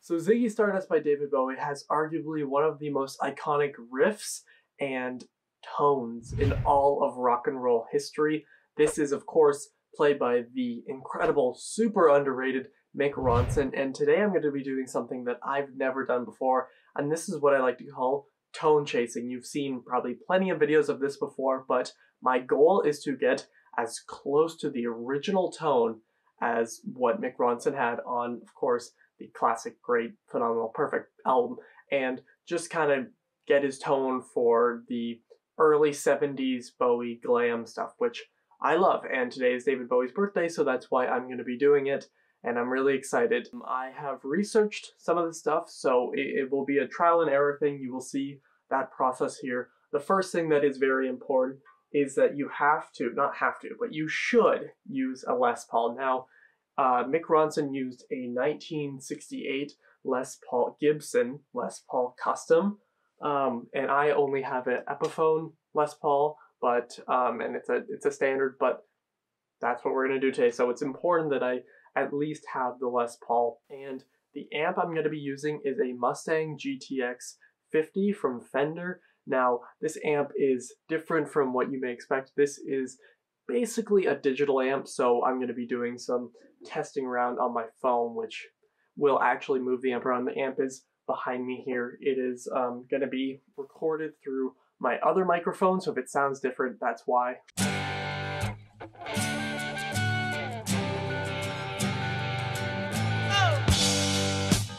So Ziggy Stardust by David Bowie has arguably one of the most iconic riffs and tones in all of rock and roll history. This is, of course, played by the incredible, super underrated Mick Ronson, and today I'm going to be doing something that I've never done before, and this is what I like to call tone chasing. You've seen probably plenty of videos of this before, but my goal is to get as close to the original tone as what Mick Ronson had on, of course, the classic, great, phenomenal, perfect album, and just kind of get his tone for the early 70s Bowie glam stuff, which I love. And today is David Bowie's birthday, so that's why I'm going to be doing it, and I'm really excited. I have researched some of the stuff, so it will be a trial and error thing. You will see that process here. The first thing that is very important is that you have to, not have to, but you should use a Les Paul. Now, Mick Ronson used a 1968 Les Paul Gibson Les Paul Custom, and I only have an Epiphone Les Paul, but and it's a standard, but that's what we're gonna do today. So it's important that I at least have the Les Paul, and the amp I'm gonna be using is a Mustang GTX 50 from Fender. Now, this amp is different from what you may expect. This is basically a digital amp, so I'm going to be doing some testing around on my phone, which will actually move the amp around. The amp is behind me here. It is going to be recorded through my other microphone, so if it sounds different, that's why.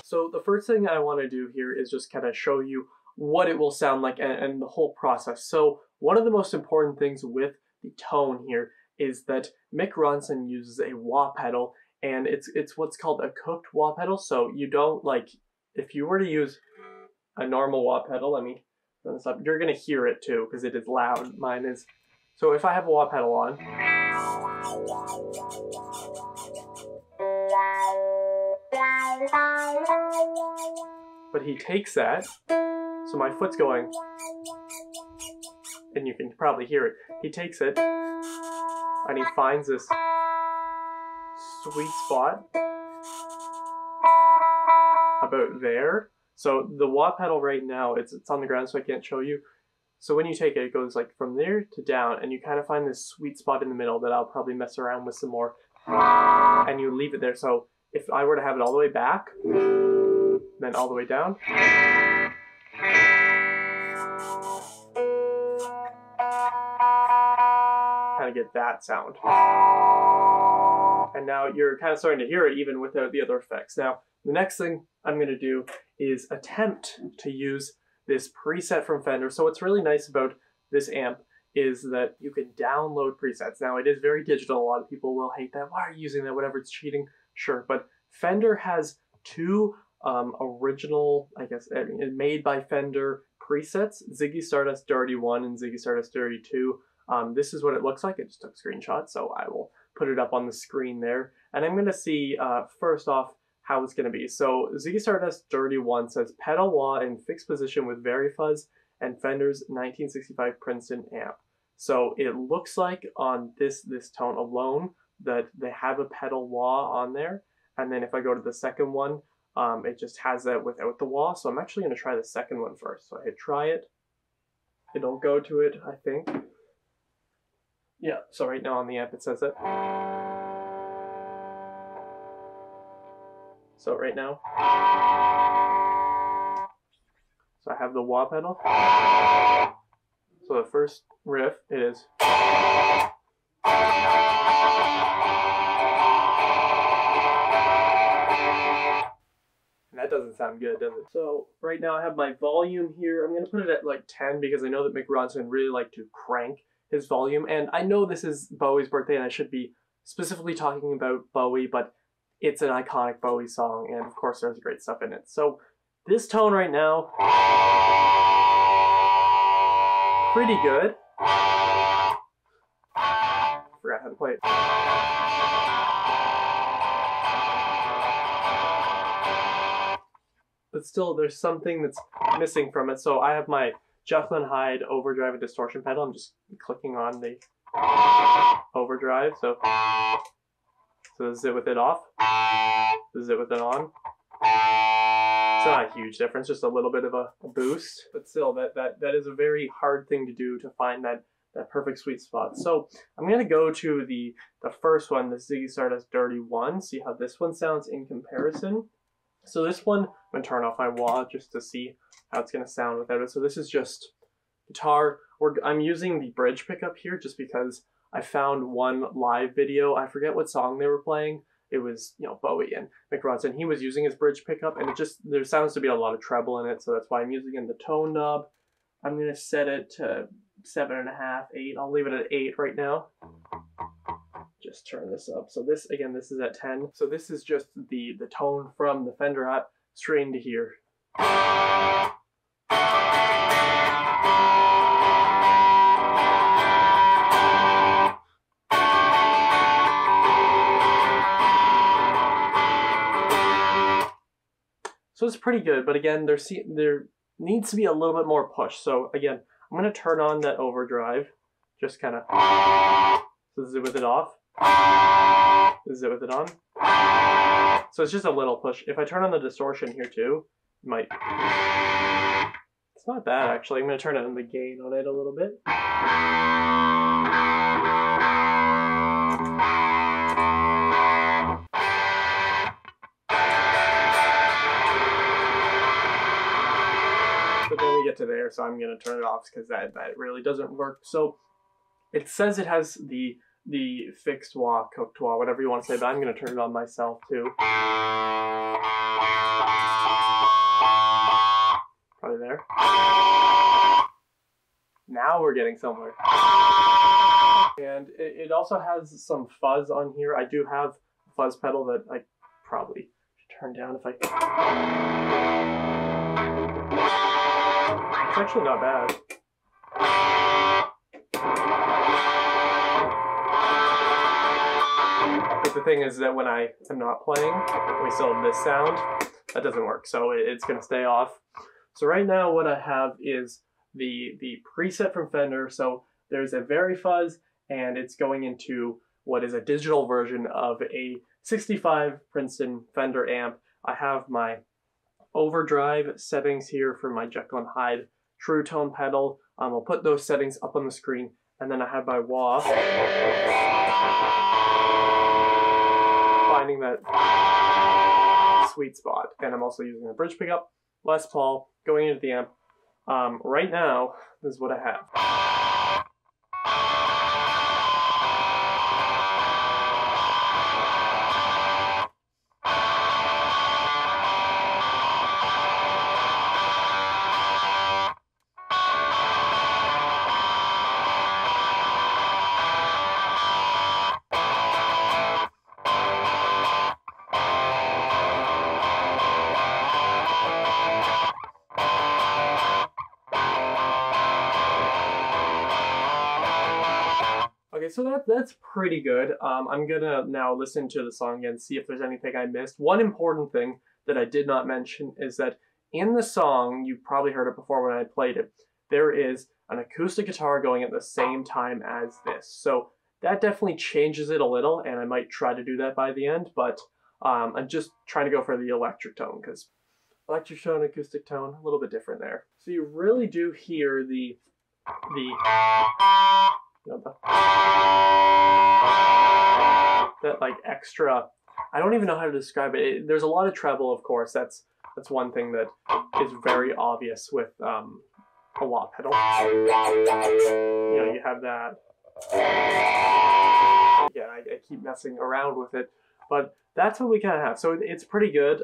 So the first thing I want to do here is just kind of show you what it will sound like and the whole process. So one of the most important things with the tone here is that Mick Ronson uses a wah pedal, and it's what's called a cooked wah pedal. So you don't, like, if you were to use a normal wah pedal, let me turn this up, you're gonna hear it too because it is loud. Mine is. So if I have a wah pedal on, but he takes that, so my foot's going, and you can probably hear it. He takes it, and he finds this sweet spot about there. So the wah pedal right now, it's on the ground, so I can't show you. So when you take it, it goes like from there to down, and you kind of find this sweet spot in the middle that I'll probably mess around with some more, and you leave it there. So if I were to have it all the way back, then all the way down, kind of get that sound. And now you're kind of starting to hear it even without the other effects. Now, the next thing I'm going to do is attempt to use this preset from Fender. So what's really nice about this amp is that you can download presets. Now, it is very digital. A lot of people will hate that. Why are you using that? Whatever, it's cheating. Sure, but Fender has two original, I guess, made by Fender presets, Ziggy Stardust Dirty 1 and Ziggy Stardust Dirty 2. This is what it looks like. I just took a screenshot, so I will put it up on the screen there. And I'm going to see, first off, how it's going to be. So Ziggy Stardust Dirty 1 says pedal wah in fixed position with Verifuzz and Fender's 1965 Princeton amp. So it looks like on this tone alone that they have a pedal wah on there. And then if I go to the second one, it just has that without the wah. So I'm actually going to try the second one first. So I hit try it. It'll go to it, I think. Yeah, so right now on the amp it says it. So right now, so I have the wah pedal. So the first riff, it is. And that doesn't sound good, does it? So right now I have my volume here. I'm going to put it at like 10 because I know that Mick Ronson really liked to crank his volume. And I know this is Bowie's birthday and I should be specifically talking about Bowie, but it's an iconic Bowie song, and of course there's great stuff in it. So this tone right now, pretty good. Forgot how to play it. But still, there's something that's missing from it. So I have my Jekyll and Hyde overdrive and distortion pedal. I'm just clicking on the overdrive. So this is it with it off. This is it with it on. It's not a huge difference, just a little bit of a boost, but still, that is a very hard thing to do, to find that perfect sweet spot. So I'm gonna go to the first one, the Ziggy Stardust Dirty One, see how this one sounds in comparison. So this one, I'm gonna turn off my wah just to see how it's gonna sound without it. So this is just guitar. I'm using the bridge pickup here just because I found one live video. I forget what song they were playing. It was, you know, Bowie and Mick Ronson. He was using his bridge pickup, and there sounds to be a lot of treble in it, so that's why I'm using it in the tone knob. I'm gonna set it to 7.5, 8. I'll leave it at 8 right now. Just turn this up. So this, again, this is at 10. So this is just the tone from the Fender app straight into here. So it's pretty good, but again, there needs to be a little bit more push. So again, I'm gonna turn on that overdrive, just kind of. So this is it with it off. This is it with it on. So it's just a little push. If I turn on the distortion here too, it might. It's not bad actually. I'm gonna turn on the gain on it a little bit. But then we get to there, so I'm gonna turn it off because that really doesn't work. So it says it has the fixed wah, cooked wah, whatever you want to say, but I'm gonna turn it on myself too. Probably there. Now we're getting somewhere. And it also has some fuzz on here. I do have a fuzz pedal that I probably should turn down if I can. It's actually not bad. But the thing is that when I am not playing, we still have this sound. That doesn't work, so it's going to stay off. So right now what I have is the preset from Fender. So there's a very fuzz, and it's going into what is a digital version of a 65 Princeton Fender amp. I have my overdrive settings here for my Jekyll and Hyde True Tone pedal. I'll put those settings up on the screen, and then I have my wah. Finding that sweet spot, and I'm also using a bridge pickup, Les Paul, going into the amp. Right now, this is what I have. Okay, so that's pretty good. I'm gonna now listen to the song again, see if there's anything I missed. One important thing that I did not mention is that in the song, you probably heard it before when I played it, there is an acoustic guitar going at the same time as this. So that definitely changes it a little, and I might try to do that by the end, but I'm just trying to go for the electric tone, because electric tone, acoustic tone, a little bit different there. So you really do hear the that like extra, I don't even know how to describe it. There's a lot of treble, of course. That's one thing that is very obvious with a wah pedal. You know, you have that. Yeah, I keep messing around with it, but that's what we kind of have. So it's pretty good.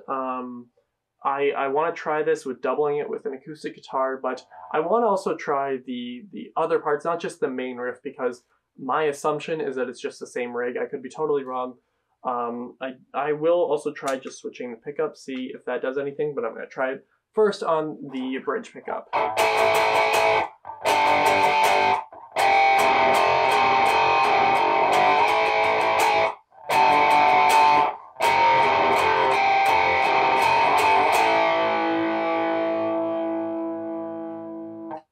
I want to try this with doubling it with an acoustic guitar, but I want to also try the other parts, not just the main riff, because my assumption is that it's just the same rig. I could be totally wrong. I will also try just switching the pickup, see if that does anything, but I'm going to try it first on the bridge pickup.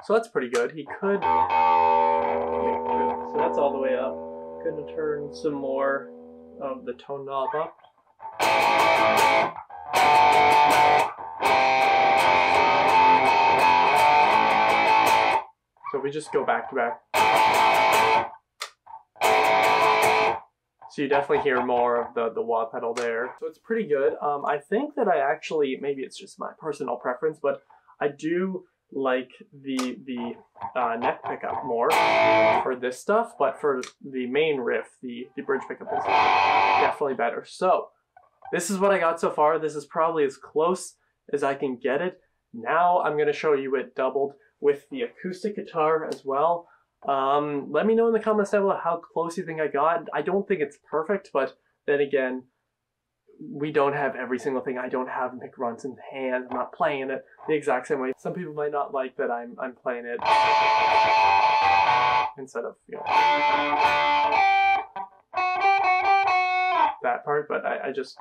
So that's pretty good. He could, so that's all the way up. Gonna turn some more of the tone knob up. me just go back to back. So you definitely hear more of the wah pedal there. So it's pretty good. I think that I actually, maybe it's just my personal preference, but I do like the neck pickup more for this stuff, but for the main riff, the bridge pickup is definitely better. So this is what I got so far. This is probably as close as I can get it. Now I'm gonna show you it doubled with the acoustic guitar as well. Let me know in the comments down below how close you think I got. I don't think it's perfect, but then again, we don't have every single thing. I don't have Mick Ronson's hands. I'm not playing it the exact same way. Some people might not like that I'm playing it instead of, you know, that part, but I guess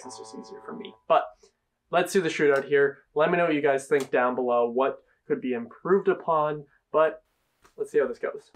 it's just easier for me. But let's do the shootout here. Let me know what you guys think down below, what could be improved upon, but let's see how this goes.